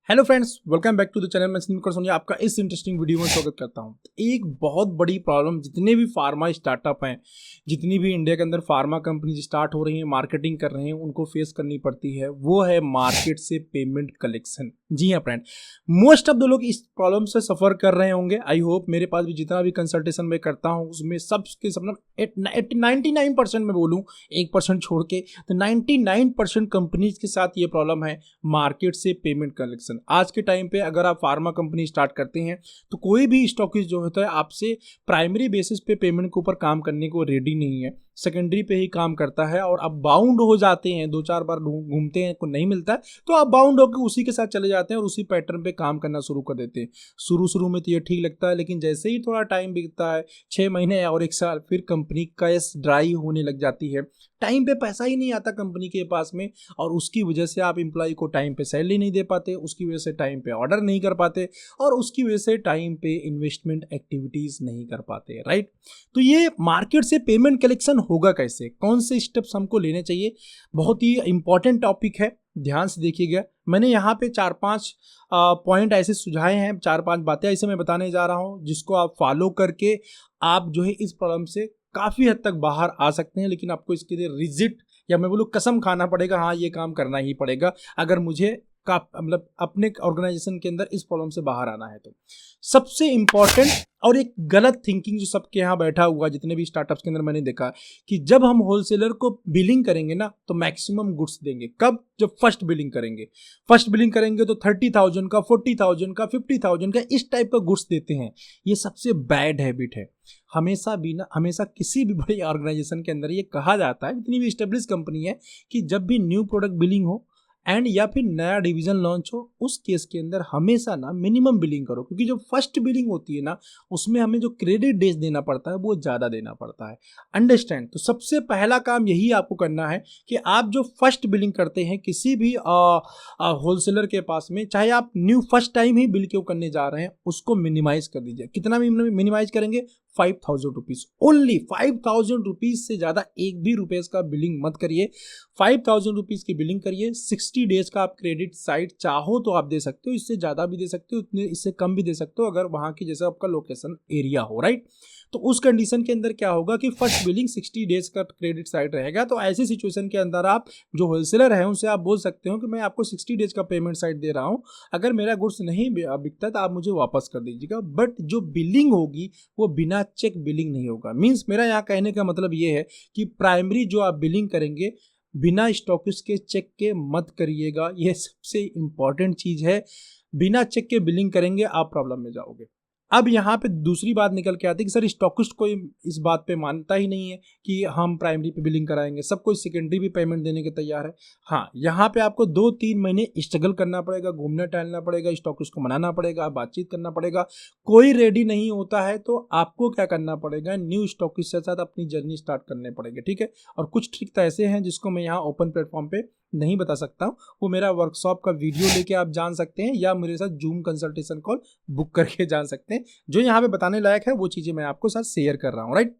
Hello friends, welcome back to the channel. मैं सुनील सोनिया आपका इस इंटरेस्टिंग वीडियो में स्वागत करता हूं। एक बहुत बड़ी प्रॉब्लम जितने भी फार्मा स्टार्टअप हैं, जितनी भी इंडिया के अंदर फार्मा कंपनी स्टार्ट हो रही हैं, मार्केटिंग कर रहे हैं, उनको फेस करनी पड़ती है, वो है मार्केट से पेमेंट कलेक्शन। जी हाँ फ्रेंड, मोस्ट ऑफ द लोग इस प्रॉब्लम से सफ़र कर रहे होंगे। आई होप मेरे पास भी जितना भी कंसल्टेशन मैं करता हूँ उसमें सबके सब 99% में बोलूँ, 1% छोड़ के, तो 99% कंपनीज के साथ ये प्रॉब्लम है, मार्केट से पेमेंट कलेक्शन। आज के टाइम पे अगर आप फार्मा कंपनी स्टार्ट करते हैं तो कोई भी स्टॉकिस्ट जो होता है आपसे प्राइमरी बेसिस पे पेमेंट के ऊपर काम करने को रेडी नहीं है, सेकेंडरी पे ही काम करता है। और आप बाउंड हो जाते हैं, 2-4 बार घूमते हैं, को नहीं मिलता है तो आप बाउंड होकर उसी के साथ चले जाते हैं और उसी पैटर्न पे काम करना शुरू कर देते हैं। शुरू में तो ये ठीक लगता है, लेकिन जैसे ही थोड़ा टाइम बीतता है, 6 महीने और 1 साल, फिर कंपनी कैश ड्राई होने लग जाती है। टाइम पे पैसा ही नहीं आता कंपनी के पास में, और उसकी वजह से आप एम्प्लॉय को टाइम पे सैलरी नहीं दे पाते, उसकी वजह से टाइम पे ऑर्डर नहीं कर पाते, और उसकी वजह से टाइम पे इन्वेस्टमेंट एक्टिविटीज नहीं कर पाते, राइट। तो ये मार्केट से पेमेंट कलेक्शन होगा कैसे, कौन से स्टेप्स हमको लेने चाहिए, बहुत ही इंपॉर्टेंट टॉपिक है, ध्यान से देखिएगा। मैंने यहाँ पे 4-5 पॉइंट ऐसे सुझाए हैं, 4-5 बातें ऐसे मैं बताने जा रहा हूँ जिसको आप फॉलो करके आप जो है इस प्रॉब्लम से काफ़ी हद तक बाहर आ सकते हैं। लेकिन आपको इसके लिए रिजिट, या मैं बोलूँ कसम खाना पड़ेगा, हाँ ये काम करना ही पड़ेगा अगर मुझे मतलब अपने ऑर्गेनाइजेशन के अंदर इस प्रॉब्लम से बाहर आना है। तो सबसे इंपॉर्टेंट और एक गलत थिंकिंग जो सबके यहाँ बैठा हुआ, जितने भी स्टार्टअप्स के अंदर मैंने देखा कि जब हम होलसेलर को बिलिंग करेंगे ना तो मैक्सिमम गुड्स देंगे। कब? जब फर्स्ट बिलिंग करेंगे तो 30,000 का, 40,000 का, 50,000 का, इस टाइप का गुड्स देते हैं। ये सबसे बैड हैबिट है। हमेशा किसी भी बड़ी ऑर्गेनाइजेशन के अंदर ये कहा जाता है, जितनी भी एस्टेब्लिश कंपनी है, कि जब भी न्यू प्रोडक्ट बिलिंग हो एंड या फिर नया डिवीजन लॉन्च हो, उस केस के अंदर हमेशा ना मिनिमम बिलिंग करो, क्योंकि जो फर्स्ट बिलिंग होती है ना उसमें हमें जो क्रेडिट डेज देना पड़ता है वो ज़्यादा देना पड़ता है। अंडरस्टैंड? तो सबसे पहला काम यही आपको करना है कि आप जो फर्स्ट बिलिंग करते हैं किसी भी होलसेलर के पास में, चाहे आप न्यू फर्स्ट टाइम ही बिल क्यों करने जा रहे हैं, उसको मिनिमाइज कर दीजिए। कितना मिनिमाइज करेंगे? 5,000 रुपीज़, ओनली 5,000 रुपीज़ से ज़्यादा एक भी रुपीज़ का बिलिंग मत करिए। 5,000 रुपीज़ की बिलिंग करिए। 60 डेज का आप क्रेडिट साइड चाहो तो आप दे सकते हो, इससे ज़्यादा भी दे सकते हो, इससे कम भी दे सकते हो, अगर वहाँ की जैसा आपका लोकेशन एरिया हो, राइट। तो उस कंडीशन के अंदर क्या होगा कि फर्स्ट बिलिंग 60 डेज का क्रेडिट साइड रहेगा। तो ऐसी सिचुएशन के अंदर आप जो होलसेलर है उनसे आप बोल सकते हो कि मैं आपको 60 डेज का पेमेंट साइड दे रहा हूँ, अगर मेरा गुड्स नहीं बिकता तो आप मुझे वापस कर दीजिएगा। बट जो बिलिंग होगी वो बिना चेक बिलिंग नहीं होगा। मीन्स मेरा यहाँ कहने का मतलब ये है कि प्राइमरी जो आप बिलिंग करेंगे बिना स्टॉकिस्ट के, चेक के मत करिएगा। यह सबसे इंपॉर्टेंट चीज़ है। बिना चेक के बिलिंग करेंगे आप प्रॉब्लम में जाओगे। अब यहाँ पे दूसरी बात निकल के आती है कि सर स्टॉकिस्ट कोई इस बात पे मानता ही नहीं है कि हम प्राइमरी पे बिलिंग कराएंगे, सब कोई सेकेंडरी भी पेमेंट देने के तैयार है। हाँ, यहाँ पे आपको 2-3 महीने स्ट्रगल करना पड़ेगा, घूमना टहलना पड़ेगा, स्टॉकिस्ट को मनाना पड़ेगा, बातचीत करना पड़ेगा। कोई रेडी नहीं होता है तो आपको क्या करना पड़ेगा, न्यू स्टॉकिस्ट के साथ अपनी जर्नी स्टार्ट करने पड़ेगी, ठीक है। और कुछ ट्रिक तो ऐसे हैं जिसको मैं यहाँ ओपन प्लेटफॉर्म पे नहीं बता सकता हूँ, वो मेरा वर्कशॉप का वीडियो लेके आप जान सकते हैं, या मेरे साथ जूम कंसल्टेशन कॉल बुक करके जान सकते हैं। जो यहाँ पे बताने लायक है वो चीजें मैं आपको साथ शेयर कर रहा हूँ, राइट।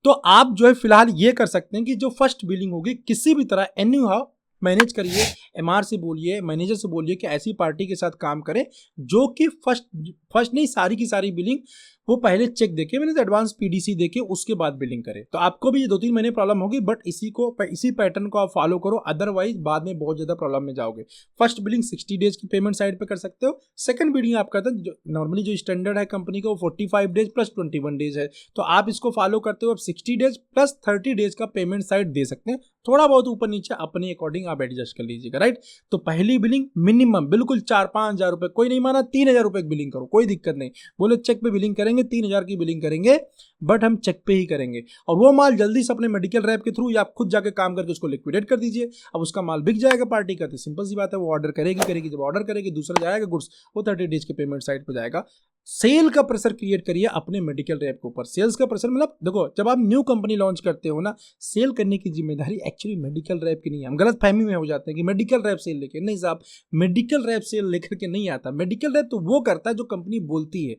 तो आप जो है फिलहाल ये कर सकते हैं कि जो फर्स्ट बिलिंग होगी किसी भी तरह एनी हाउ मैनेज करिए। एमआर से बोलिए, मैनेजर से बोलिए कि ऐसी पार्टी के साथ काम करें जो कि फर्स्ट नहीं, सारी की सारी बिलिंग वो पहले चेक देके, मैंने एडवांस पीडीसी देके उसके बाद बिलिंग करे। तो आपको भी ये 2-3 महीने प्रॉब्लम होगी, बट इसी पैटर्न को आप फॉलो करो, अदरवाइज बाद में बहुत ज़्यादा प्रॉब्लम में जाओगे। फर्स्ट बिलिंग 60 डेज की पेमेंट साइड पे कर सकते हो। सेकंड बिलिंग आप करते हैं, नॉर्मली जो स्टैंडर्ड है कंपनी का वो 45 डेज प्लस 21 डेज है, तो आप इसको फॉलो करते हो। अब 60 डेज प्लस 30 डेज का पेमेंट साइड दे सकते हैं, थोड़ा बहुत ऊपर नीचे अपने अकॉर्डिंग आप एडजस्ट कर लीजिएगा, राइट। तो पहली बिलिंग मिनिमम बिल्कुल 4-5 हज़ार रुपये, कोई नहीं माना 3,000 रुपये की बिलिंग करो, कोई दिक्कत नहीं। बोलो चेक पे बिलिंग करेंगे, 3,000 की बिलिंग करेंगे, बट हम चेक पे ही करेंगे। और वो माल जल्दी से अपने मेडिकल रैप के थ्रू या आप खुद जाके काम करके उसको लिक्विडेट कर दीजिए। अब उसका माल बिक जाएगा पार्टी का, तो सिंपल सी बात है, वो ऑर्डर करेगी, जब ऑर्डर करेगी दूसरा जाएगा गुड्स, वो 30 डेज के पेमेंट साइड पर जाएगा। सेल का प्रेशर क्रिएट करिए अपने मेडिकल रैप के ऊपर। सेल्स का प्रेशर मतलब देखो, जब आप न्यू कंपनी लॉन्च करते हो ना, सेल करने की जिम्मेदारी एक्चुअली मेडिकल रैप की नहीं है। हम गलत फहमी में हो जाते हैं कि मेडिकल रैप सेल लेके, नहीं साहब, मेडिकल रैप सेल लेकर के नहीं आता। मेडिकल रैप तो वो करता है जो कंपनी बोलती है।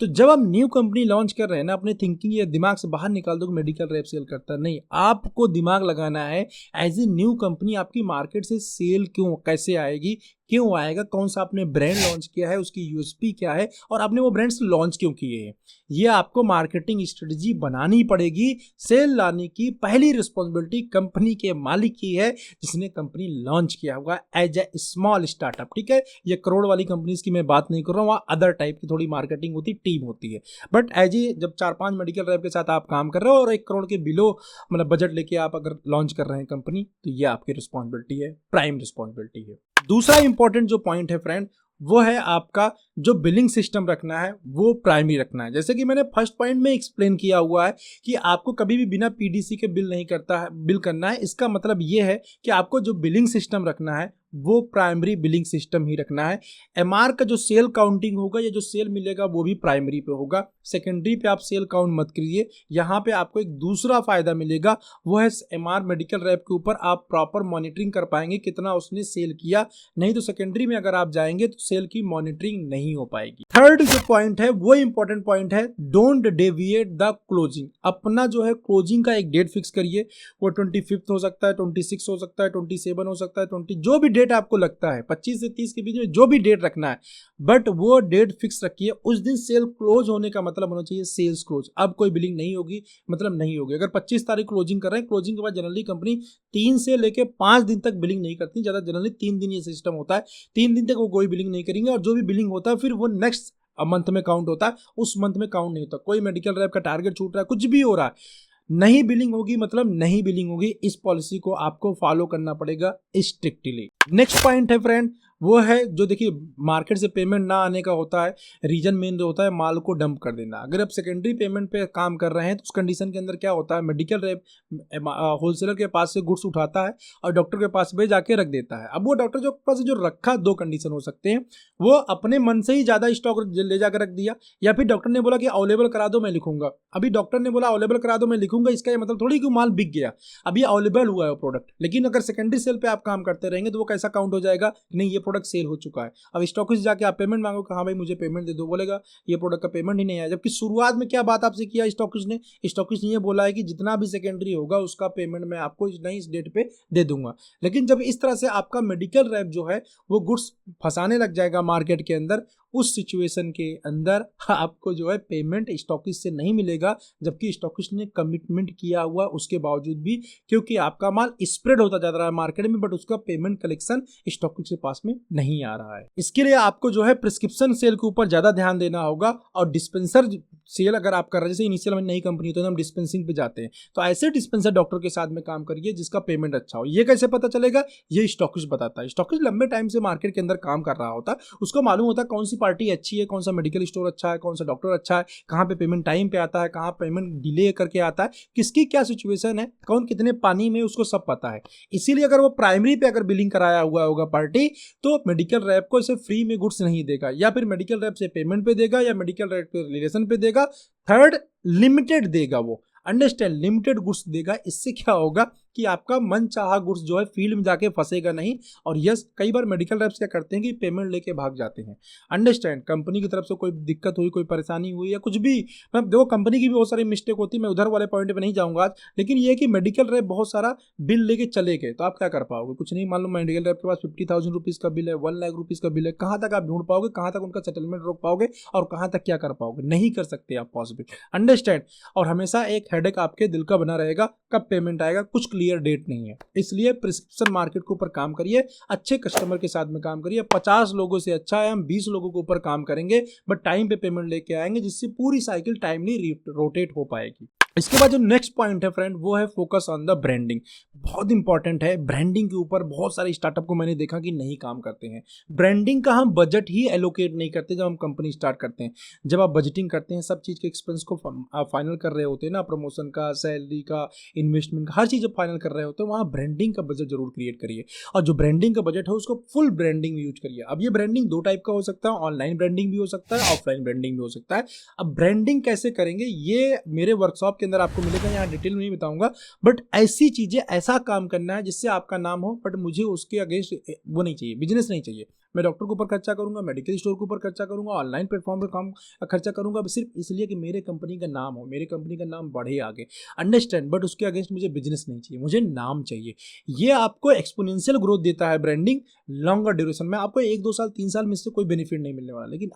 तो जब आप न्यू कंपनी लॉन्च कर रहे हैं ना, अपने थिंकिंग या दिमाग से बाहर निकाल दो कि मेडिकल रैप सेल करता है, नहीं। आपको दिमाग लगाना है एज ए न्यू कंपनी आपकी मार्केट से सेल क्यों, कैसे आएगी, क्यों आएगा, कौन सा आपने ब्रांड लॉन्च किया है, उसकी यूएसपी क्या है, और आपने वो ब्रांड्स लॉन्च क्यों किए हैं। ये आपको मार्केटिंग स्ट्रेटजी बनानी पड़ेगी। सेल लाने की पहली रिस्पॉन्सिबिलिटी कंपनी के मालिक की है, जिसने कंपनी लॉन्च किया होगा एज ए स्मॉल स्टार्टअप। ठीक है, ये करोड़ वाली कंपनीज की मैं बात नहीं कर रहा हूँ, वहाँ अदर टाइप की थोड़ी मार्केटिंग होती, टीम होती है। बट एज ए जब 4-5 मेडिकल रैप के साथ आप काम कर रहे हो और 1 करोड़ के बिलो मतलब बजट लेके आप अगर लॉन्च कर रहे हैं कंपनी, तो ये आपकी रिस्पॉन्सिबिलिटी है, प्राइम रिस्पॉन्सिबिलिटी है। दूसरा इंपॉर्टेंट जो पॉइंट है फ्रेंड, वो है आपका जो बिलिंग सिस्टम रखना है वो प्राइमरी रखना है। जैसे कि मैंने फर्स्ट पॉइंट में एक्सप्लेन किया हुआ है कि आपको कभी भी बिना पीडीसी के बिल नहीं करता है, बिल करना है। इसका मतलब ये है कि आपको जो बिलिंग सिस्टम रखना है वो प्राइमरी बिलिंग सिस्टम ही रखना है। एमआर का जो सेल काउंटिंग होगा या जो सेल मिलेगा वो भी प्राइमरी पे होगा, सेकेंडरी पे आप सेल काउंट मत करिए। यहाँ पे आपको एक दूसरा फायदा मिलेगा, वो है एमआर मेडिकल रैप के ऊपर आप प्रॉपर मॉनिटरिंग कर पाएंगे कितना उसने सेल किया। नहीं तो सेकेंडरी में अगर आप जाएंगे तो सेल की मॉनिटरिंग नहीं हो पाएगी। थर्ड जो पॉइंट है वो इंपॉर्टेंट पॉइंट है, डोंट डेविएट द क्लोजिंग। अपना जो है क्लोजिंग का एक डेट फिक्स करिए, वो 25 हो सकता है, 26 हो सकता है, 27 हो सकता है, 20, जो भी डेट आपको लगता है, 25 से 30 के बीच में जो भी डेट रखना है, बट वो डेट फिक्स रखिए। उस दिन सेल क्लोज होने का मतलब होना चाहिए सेल्स क्लोज। अब कोई बिलिंग नहीं होगी मतलब नहीं होगी। अगर 25 तारीख क्लोजिंग कर रहे हैं, क्लोजिंग के बाद जनरली कंपनी 3 से लेके 5 दिन तक बिलिंग नहीं करती, ज्यादा जनरली 3 दिन ये सिस्टम होता है। 3 दिन तक वो कोई बिलिंग नहीं करेंगे, और जो भी बिलिंग होता है फिर वो नेक्स्ट मंथ में काउंट होता है, उस मंथ में काउंट नहीं होता। कोई मेडिकल रैप का टारगेट छूट रहा है, कुछ भी हो रहा है, नहीं बिलिंग होगी मतलब नहीं बिलिंग होगी। इस पॉलिसी को आपको फॉलो करना पड़ेगा स्ट्रिक्टली। नेक्स्ट पॉइंट है फ्रेंड, वो है जो देखिए मार्केट से पेमेंट ना आने का होता है, रीजन मेन जो होता है माल को डंप कर देना। अगर आप सेकेंडरी पेमेंट पे काम कर रहे हैं तो उस कंडीशन के अंदर क्या होता है, मेडिकल रैप होलसेलर के पास से गुड्स उठाता है और डॉक्टर के पास में जाके रख देता है। अब वो डॉक्टर जो पास जो रखा, 2 कंडीशन हो सकते हैं, वो अपने मन से ही ज़्यादा स्टॉक ले जाकर रख दिया, या फिर डॉक्टर ने बोला कि अवेलेबल करा दो मैं लिखूंगा। अभी डॉक्टर ने बोला अवेलेबल करा दो मैं लिखूंगा, इसका ये मतलब थोड़ी कि माल बिक गया, अभी अवेलेबल हुआ है वो प्रोडक्ट। लेकिन अगर सेकेंडरी सेल पे आप काम करते रहेंगे तो वो कैसा काउंट हो जाएगा, नहीं ये प्रोडक्ट सेल हो चुका है। अब स्टॉकिस्ट जाके आप पेमेंट मांगो कि हाँ भाई मुझे पेमेंट दे दो, बोलेगा ये प्रोडक्ट का पेमेंट ही नहीं आया। जबकि शुरुआत में क्या बात आपसे किया स्टॉकिस्ट ने, स्टॉकिस्ट ने ये बोला है कि जितना भी सेकेंडरी होगा उसका पेमेंट मैं आपको इस डेट पे दे दूंगा। लेकिन जब इस तरह से आपका मेडिकल रैप जो है वो गुड्स फंसाने लग जाएगा मार्केट के अंदर, उस सिचुएशन के अंदर आपको जो है पेमेंट स्टॉकिस्ट से नहीं मिलेगा, जबकि स्टॉकिस्ट ने कमिटमेंट किया हुआ उसके बावजूद भी, क्योंकि आपका माल स्प्रेड होता जा रहा है मार्केट में, बट उसका पेमेंट कलेक्शन स्टॉकिस्ट के पास में नहीं आ रहा है। इसके लिए आपको जो है प्रिस्क्रिप्शन सेल के ऊपर ज्यादा ध्यान देना होगा, और डिस्पेंसर सेल अगर आप कर रहे हैं, जैसे इनिशियल में नई कंपनी तो हम डिस्पेंसिंग पे जाते हैं, तो ऐसे डिस्पेंसर डॉक्टर के साथ में काम करिए जिसका पेमेंट अच्छा हो। ये कैसे पता चलेगा, ये स्टॉकिस्ट बताता है। स्टॉकिस्ट लंबे टाइम से मार्केट के अंदर काम कर रहा होता है, उसको मालूम होता है कौन सी पार्टी अच्छी है, कौन सा मेडिकल स्टोर अच्छा है, कौन सा डॉक्टर अच्छा है, कहाँ पे पेमेंट टाइम पे आता है, कहाँ पेमेंट डिले करके आता है, किसकी क्या सिचुएशन है, कौन कितने पानी में, उसको सब पता है। इसीलिए अगर वो प्राइमरी पे अगर बिलिंग कराया हुआ होगा पार्टी, तो मेडिकल रैप को इसे फ्री में गुड्स नहीं देगा, या फिर मेडिकल रैप से पेमेंट पे देगा, या मेडिकल रैप पे रिलेशन पे देगा। थर्ड, लिमिटेड देगा, वो अंडरस्टैंड, लिमिटेड गुड्स देगा। इससे क्या होगा कि आपका मन चाहा गुड्स जो है फील्ड में जाके फंसेगा नहीं। और यस, कई बार मेडिकल रैप्स क्या करते हैं कि पेमेंट लेके भाग जाते हैं। अंडरस्टैंड, कंपनी की तरफ से कोई दिक्कत हुई, कोई परेशानी हुई या कुछ भी, मतलब देखो कंपनी की भी बहुत सारी मिस्टेक होती है, मैं उधर वाले पॉइंट पे नहीं जाऊंगा आज। लेकिन ये कि मेडिकल रैप बहुत सारा बिल लेके चले गए, तो आप क्या कर पाओगे, कुछ नहीं। मान लो मेडिकल रैप के पास 50,000 रुपीज़ का बिल है, 1 लाख रुपीज़ का बिल है, कहाँ तक आप ढूंढ पाओगे, कहाँ तक उनका सेटलमेंट रोक पाओगे, और कहाँ तक क्या कर पाओगे, नहीं कर सकते आप पॉसिबल। अंडरस्टैंड, और हमेशा एक हेडेक आपके दिल का बना रहेगा, कब पेमेंट आएगा, कुछ क्लियर डेट नहीं है। इसलिए प्रिस्क्रिप्शन मार्केट के ऊपर काम करिए, अच्छे कस्टमर के साथ में काम करिए। 50 लोगों से अच्छा है हम 20 लोगों के ऊपर काम करेंगे, बट टाइम पे पेमेंट लेके आएंगे, जिससे पूरी साइकिल टाइमली रोटेट हो पाएगी। इसके बाद जो नेक्स्ट पॉइंट है फ्रेंड, वो है फोकस ऑन द ब्रांडिंग। बहुत इंपॉर्टेंट है। ब्रांडिंग के ऊपर बहुत सारे स्टार्टअप को मैंने देखा कि नहीं काम करते हैं। ब्रांडिंग का हम बजट ही एलोकेट नहीं करते जब हम कंपनी स्टार्ट करते हैं। जब आप बजटिंग करते हैं, सब चीज़ के एक्सपेंस को आप फाइनल कर रहे होते हैं ना, प्रमोशन का, सैलरी का, इन्वेस्टमेंट का, हर चीज़ जब फाइनल कर रहे होते हैं, वहाँ ब्रांडिंग का बजट जरूर क्रिएट करिए। और जो ब्रांडिंग का बजट है उसको फुल ब्रांडिंग में यूज करिए। अब ये ब्रांडिंग दो टाइप का हो सकता है, ऑनलाइन ब्रांडिंग भी हो सकता है, ऑफलाइन ब्रांडिंग भी हो सकता है। अब ब्रांडिंग कैसे करेंगे ये मेरे वर्कशॉप के अंदर आपको मिलेगा, यहाँ डिटेल में नहीं बताऊंगा। बट ऐसी चीजें, ऐसा काम करना है जिससे आपका नाम हो, बट मुझे उसके अगेंस्ट वो नहीं चाहिए, बिजनेस नहीं चाहिए। मैं डॉक्टर के ऊपर खर्चा करूंगा, मेडिकल स्टोर के ऊपर खर्चा करूंगा, ऑनलाइन प्लेटफॉर्म पर काम खर्चा करूंगा सिर्फ इसलिए कि मेरे कंपनी का नाम हो, मेरे कंपनी का नाम बढ़े आगे। अंडरस्टैंड। बट उसके अगेंस्ट मुझे बिजनेस नहीं चाहिए, मुझे नाम चाहिए। ये आपको एक्सपोनेंशियल ग्रोथ देता है ब्रांडिंग, लॉन्गर ड्यूरेशन में। आपको 1-2 साल 3 साल में इससे कोई बेनिफिट नहीं मिलने वाला, लेकिन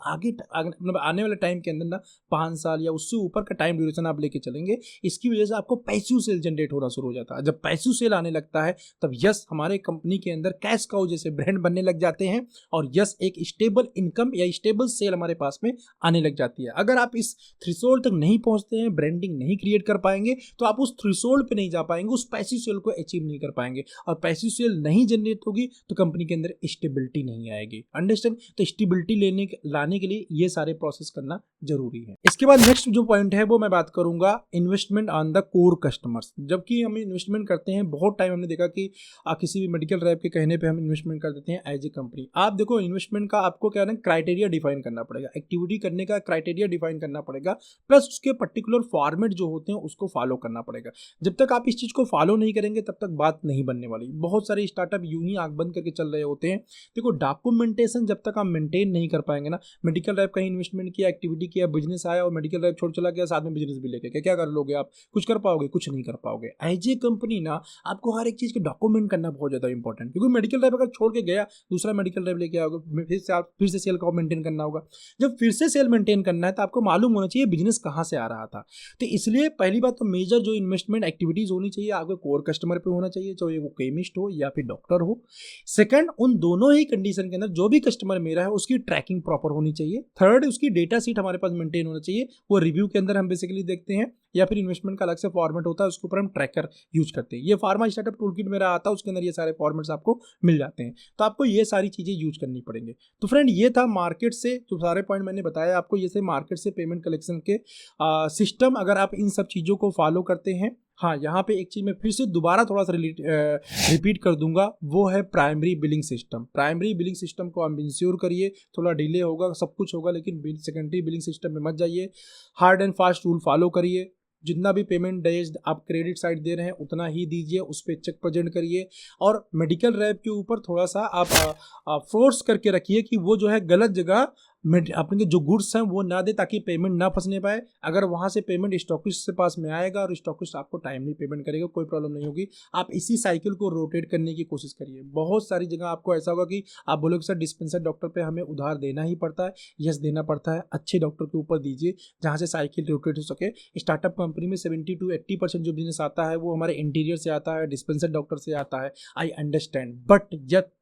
मतलब आने वाले टाइम के अंदर ना 5 साल या उससे ऊपर का टाइम ड्यूरेशन आप लेके चलेंगे। इसकी वजह से आपको पैसिव सेल जनरेट होना शुरू हो जाता है। जब पैसिव सेल आने लगता है तब यस, हमारे कंपनी के अंदर कैश काउ जैसे ब्रांड बनने लग जाते हैं, और यस, एक स्टेबल इनकम या स्टेबल सेल हमारे पास में आने लग जाती है। अगर आप इस थ्रेशोल्ड तक नहीं पहुंचते हैं, ब्रांडिंग नहीं क्रिएट कर पाएंगे, तो आप उस थ्रेशोल्ड पे नहीं जा पाएंगे, उस पैसिव सेल को अचीव नहीं कर पाएंगे। और पैसिव सेल नहीं जनरेट होगी तो कंपनी के अंदर स्टेबिलिटी नहीं आएगी। अंडरस्टैंड। तो स्टेबिलिटी लाने के लिए ये सारे प्रोसेस करना जरूरी है। इसके बाद नेक्स्ट जो पॉइंट है वो मैं बात करूंगा investment on the core customers. जबकि हम इन्वेस्टमेंट करते हैं, बहुत टाइम हमने देखा कि किसी भी मेडिकल रैप के कहने पे हम इन्वेस्टमेंट कर देते हैं एज ए कंपनी। आप देखो, इन्वेस्टमेंट का आपको क्या है, क्राइटेरिया डिफाइन करना पड़ेगा, एक्टिविटी करने का क्राइटेरिया डिफाइन करना पड़ेगा, प्लस उसके पर्टिकुलर फॉर्मेट जो होते हैं उसको फॉलो करना पड़ेगा। जब तक आप इस चीज को फॉलो नहीं करेंगे तब तक बात नहीं बनने वाली। बहुत सारे स्टार्टअप यूं ही आंख बंद करके चल रहे होते हैं। देखो, डॉक्यूमेंटेशन जब तक आप मेंटेन नहीं कर पाएंगे ना, मेडिकल रैप कहीं इन्वेस्टमेंट किया, एक्टिविटी किया, बिजनेस आया और मेडिकल रैप छोड़ चला गया, साथ में बिजनेस भी लेके क्या कर लोगे आप? कुछ कर पाओगे? कुछ नहीं कर पाओगे। एज ए कंपनी ना आपको हर एक चीज के डॉक्यूमेंट करना बहुत ज्यादा इंपॉर्टेंट, क्योंकि मेडिकल रैप अगर छोड़ के गया, दूसरा मेडिकल रैप लेके आओगे, फिर से सेल को मेंटेन करना होगा। जब फिर से सेल मेंटेन करना है तो आपको मालूम होना चाहिए बिजनेस कहां से आ रहा था। तो इसलिए पहली बात तो मेजर जो इन्वेस्टमेंट एक्टिविटीज होनी चाहिए आपके कोर कस्टमर पे होना चाहिए, चाहे वो केमिस्ट हो या फिर डॉक्टर हो। सेकंड, उन दोनों ही कंडीशन के अंदर जो भी कस्टमर मेरा है उसकी ट्रैकिंग प्रॉपर होनी चाहिए। थर्ड, उसकी डेटा सीट हमारे पास मेंटेन होना चाहिए, वो रिव्यू के अंदर हम बेसिकली देखते हैं, या फिर इन्वेस्टमेंट का अलग से फॉर्मेट होता है, उसके ऊपर हम ट्रैकर यूज करते हैं। ये फार्मा स्टार्टअप टूल किट मेरा आता है, उसके अंदर ये सारे फॉर्मेट्स आपको मिल जाते हैं। तो आपको ये सारी चीजें यूज करनी पड़ेंगे। तो फ्रेंड, ये था मार्केट से जो सारे पॉइंट मैंने बताया आपको, ये से मार्केट से पेमेंट कलेक्शन के सिस्टम। अगर आप इन सब चीजों को फॉलो करते हैं, हाँ, यहाँ पे एक चीज मैं फिर से दोबारा थोड़ा सा रिपीट कर दूंगा, वो है primary billing system. Primary billing system को आप इंश्योर करिए। थोड़ा डिले होगा, सब कुछ होगा, लेकिन सेकेंडरी बिलिंग सिस्टम में मत जाइए। Hard and fast rule follow करिए। जितना भी पेमेंट डेज आप क्रेडिट साइड दे रहे हैं उतना ही दीजिए, उस पर चेक प्रेजेंट करिए। और मेडिकल रैप के ऊपर थोड़ा सा आप फोर्स करके रखिए कि वो जो है गलत जगह अपने जो गुड्स हैं वो ना दे, ताकि पेमेंट ना फंसने पाए। अगर वहां से पेमेंट स्टॉकिस्ट से पास में आएगा और स्टॉकिस्ट आपको टाइमली पेमेंट करेगा, कोई प्रॉब्लम नहीं होगी। आप इसी साइकिल को रोटेट करने की कोशिश करिए। बहुत सारी जगह आपको ऐसा होगा कि आप बोलोगे सर डिस्पेंसर डॉक्टर पे हमें उधार देना ही पड़ता है। यस, देना पड़ता है। अच्छे डॉक्टर के ऊपर दीजिए जहाँ से साइकिल रोटेट हो सके। स्टार्टअप कंपनी में 70-80% जो बिजनेस आता है वो हमारे इंटीरियर से आता है, डिस्पेंसर डॉक्टर से आता है। आई अंडरस्टैंड, बट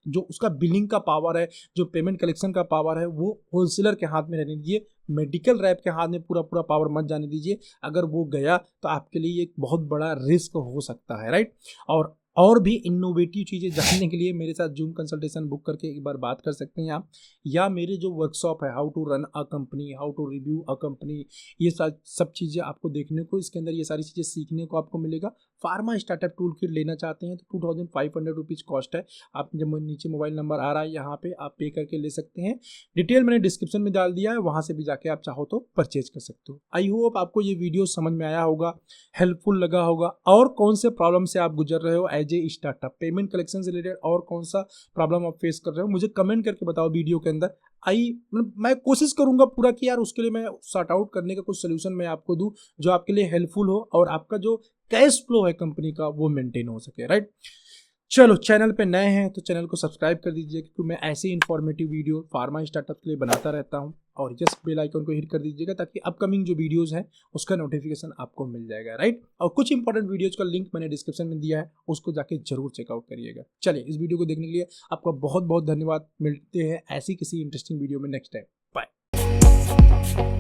जो उसका बिलिंग का पावर है, जो पेमेंट कलेक्शन का पावर है, वो होलसेलर के हाथ में रहने दीजिए। मेडिकल रैप के हाथ में पूरा पावर मत जाने दीजिए। अगर वो गया तो आपके लिए एक बहुत बड़ा रिस्क हो सकता है, राइट। और भी इनोवेटिव चीज़ें जानने के लिए मेरे साथ जूम कंसल्टेशन बुक करके एक बार बात कर सकते हैं आप, या मेरे जो वर्कशॉप है how to run a company, how to review a company, ये सब चीज़ें आपको देखने को, इसके अंदर ये सारी चीज़ें सीखने को आपको मिलेगा। फार्मा स्टार्टअप टूल किट लेना चाहते हैं तो 2500 रुपीज़ कॉस्ट है। आप जब नीचे मोबाइल नंबर आ रहा है यहाँ पे आप पे करके ले सकते हैं। डिटेल मैंने डिस्क्रिप्शन में डाल दिया है, वहाँ से भी जाके आप चाहो तो परचेज कर सकते हो। आई होप आपको ये वीडियो समझ में आया होगा, हेल्पफुल लगा होगा। और कौन से प्रॉब्लम से आप गुजर रहे हो as a startup, payment collection से रिलेटेड और कौन सा प्रॉब्लम आप फेस कर रहे हो, मुझे कमेंट करके बताओ वीडियो के अंदर। मैं कोशिश करूंगा पूरा कि यार उसके लिए मैं सॉर्ट आउट करने का कुछ सोल्यूशन मैं आपको दूं जो आपके लिए हेल्पफुल हो और आपका जो कैश फ्लो है कंपनी का वो मेंटेन हो सके, राइट। चलो, चैनल पे नए हैं तो चैनल को सब्सक्राइब कर दीजिए, क्योंकि मैं ऐसे इंफॉर्मेटिव वीडियो फार्मा स्टार्टअप के लिए बनाता रहता हूं। और यस, बेल आइकन को हिट कर दीजिएगा ताकि अपकमिंग जो वीडियोस हैं उसका नोटिफिकेशन आपको मिल जाएगा, राइट। और कुछ इंपॉर्टेंट वीडियोज का लिंक मैंने डिस्क्रिप्शन में दिया है, उसको जाके जरूर चेकआउट करिएगा। चलिए, इस वीडियो को देखने के लिए आपका बहुत बहुत धन्यवाद। मिलते हैं ऐसी किसी इंटरेस्टिंग वीडियो में नेक्स्ट टाइम। बाय।